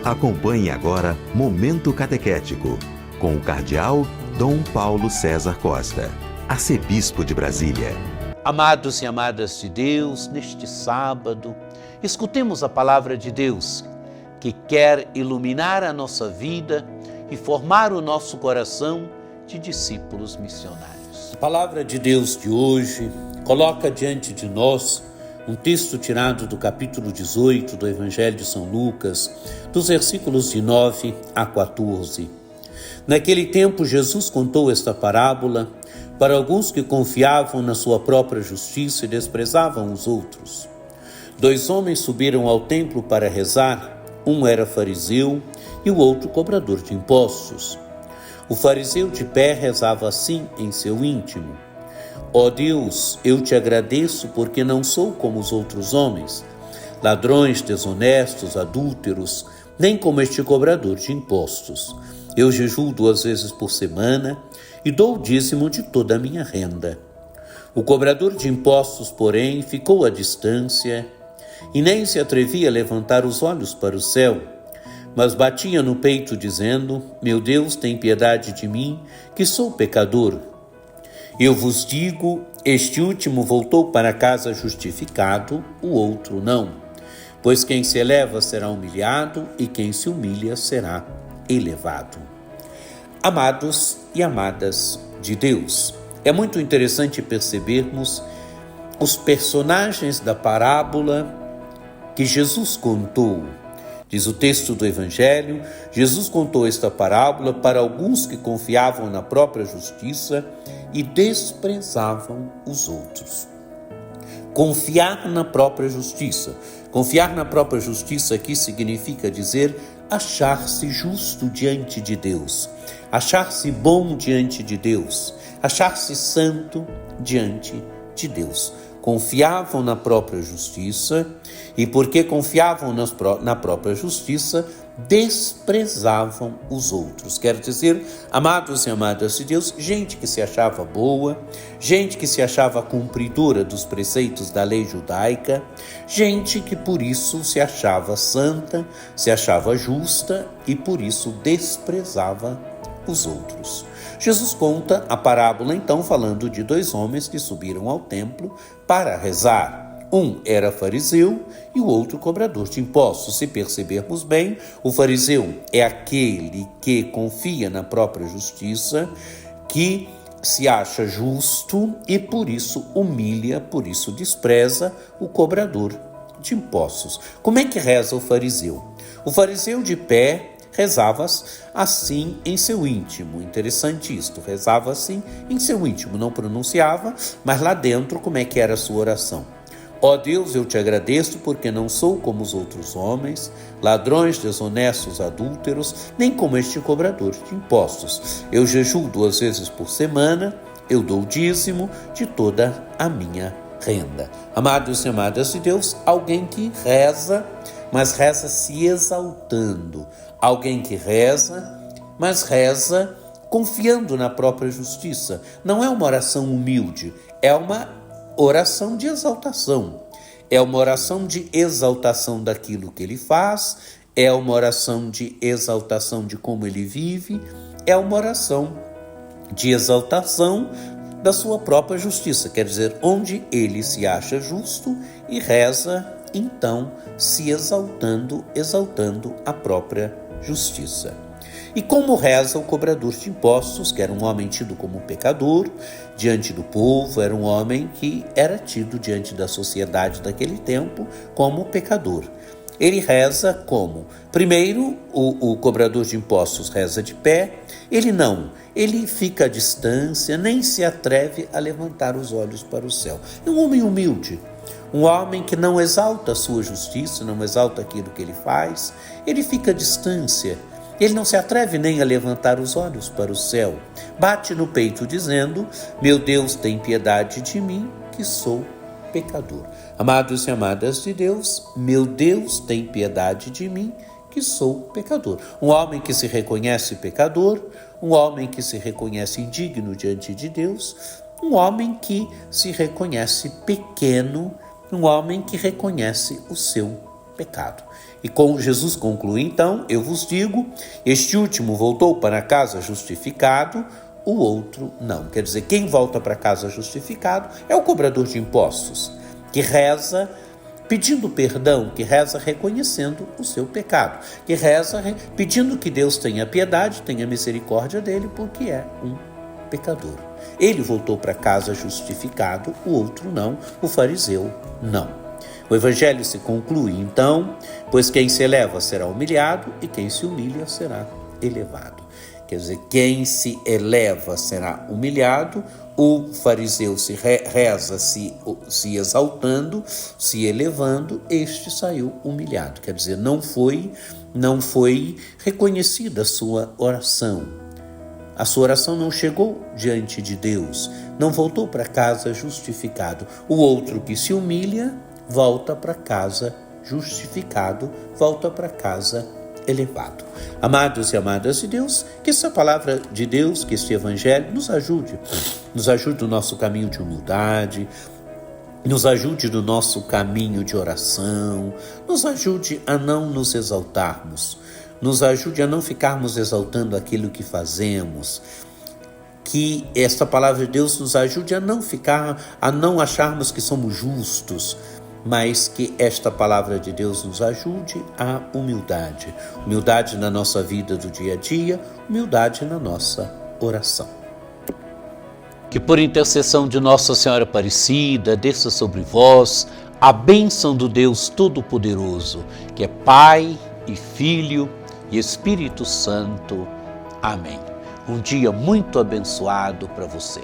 Acompanhe agora Momento Catequético, com o Cardeal Dom Paulo César Costa, arcebispo de Brasília. Amados e amadas de Deus, neste sábado, escutemos a palavra de Deus, que quer iluminar a nossa vida e formar o nosso coração de discípulos missionários. A palavra de Deus de hoje coloca diante de nós um texto tirado do capítulo 18 do Evangelho de São Lucas, dos versículos de 9 a 14. Naquele tempo, Jesus contou esta parábola para alguns que confiavam na sua própria justiça e desprezavam os outros. 2 homens subiram ao templo para rezar, um era fariseu e o outro cobrador de impostos. O fariseu de pé rezava assim em seu íntimo: Ó Deus, eu te agradeço porque não sou como os outros homens, ladrões, desonestos, adúlteros, nem como este cobrador de impostos. Eu jejuo 2 vezes por semana e dou o dízimo de toda a minha renda. O cobrador de impostos, porém, ficou à distância e nem se atrevia a levantar os olhos para o céu, mas batia no peito dizendo: Meu Deus, tem piedade de mim, que sou pecador. Eu vos digo, este último voltou para casa justificado, o outro não. Pois quem se eleva será humilhado e quem se humilha será elevado. Amados e amadas de Deus, é muito interessante percebermos os personagens da parábola que Jesus contou. Diz o texto do Evangelho, Jesus contou esta parábola para alguns que confiavam na própria justiça e desprezavam os outros. Confiar na própria justiça. Confiar na própria justiça aqui significa dizer achar-se justo diante de Deus, achar-se bom diante de Deus, achar-se santo diante de Deus. Confiavam na própria justiça e, porque confiavam na própria justiça, desprezavam os outros. Quer dizer, amados e amadas de Deus, gente que se achava boa, gente que se achava cumpridora dos preceitos da lei judaica, gente que por isso se achava santa, se achava justa e por isso desprezava os outros. Jesus conta a parábola então falando de 2 homens que subiram ao templo para rezar. Um era fariseu e o outro cobrador de impostos. Se percebermos bem, o fariseu é aquele que confia na própria justiça, que se acha justo e por isso humilha, por isso despreza o cobrador de impostos. Como é que reza o fariseu? O fariseu de pé rezava assim em seu íntimo. Interessante isto, rezava assim em seu íntimo, não pronunciava, mas lá dentro como é que era a sua oração? Ó Deus, eu te agradeço porque não sou como os outros homens, ladrões, desonestos, adúlteros, nem como este cobrador de impostos. Eu jejuo 2 vezes por semana, eu dou o dízimo de toda a minha renda. Amados e amadas de Deus, alguém que reza, mas reza se exaltando. Alguém que reza, mas reza confiando na própria justiça. Não é uma oração humilde, é uma oração de exaltação. É uma oração de exaltação daquilo que ele faz, é uma oração de exaltação de como ele vive, é uma oração de exaltação da sua própria justiça. Quer dizer, onde ele se acha justo e reza, então, se exaltando a própria justiça. E como reza o cobrador de impostos, que era um homem tido como pecador diante do povo, era um homem que era tido diante da sociedade daquele tempo como pecador. Ele reza como? Primeiro, o cobrador de impostos reza de pé, ele fica à distância, nem se atreve a levantar os olhos para o céu. É um homem humilde, um homem que não exalta a sua justiça, não exalta aquilo que ele faz, ele fica à distância. Ele não se atreve nem a levantar os olhos para o céu. Bate no peito dizendo: Meu Deus, tem piedade de mim, que sou pecador. Amados e amadas de Deus, meu Deus, tem piedade de mim, que sou pecador. Um homem que se reconhece pecador, um homem que se reconhece indigno diante de Deus, um homem que se reconhece pequeno, um homem que reconhece o seu pecado. E com Jesus conclui, então, eu vos digo, este último voltou para casa justificado, o outro não. Quer dizer, quem volta para casa justificado é o cobrador de impostos, que reza pedindo perdão, que reza reconhecendo o seu pecado, que reza pedindo que Deus tenha piedade, tenha misericórdia dele, porque é um pecador. Ele voltou para casa justificado, o outro não, o fariseu não. O evangelho se conclui, então, pois quem se eleva será humilhado e quem se humilha será elevado. Quer dizer, quem se eleva será humilhado, o fariseu se reza se exaltando, se elevando, este saiu humilhado. Quer dizer, não foi reconhecida a sua oração. A sua oração não chegou diante de Deus, não voltou para casa justificado. O outro que se humilha, volta para casa justificado, volta para casa elevado. Amados e amadas de Deus, que essa palavra de Deus, que este evangelho nos ajude no nosso caminho de humildade, nos ajude no nosso caminho de oração, nos ajude a não nos exaltarmos, nos ajude a não ficarmos exaltando aquilo que fazemos, que esta palavra de Deus nos ajude a não acharmos que somos justos, mas que esta palavra de Deus nos ajude à humildade. Humildade na nossa vida do dia a dia, humildade na nossa oração. Que por intercessão de Nossa Senhora Aparecida, desça sobre vós a bênção do Deus Todo-Poderoso, que é Pai e Filho e Espírito Santo. Amém. Um dia muito abençoado para você.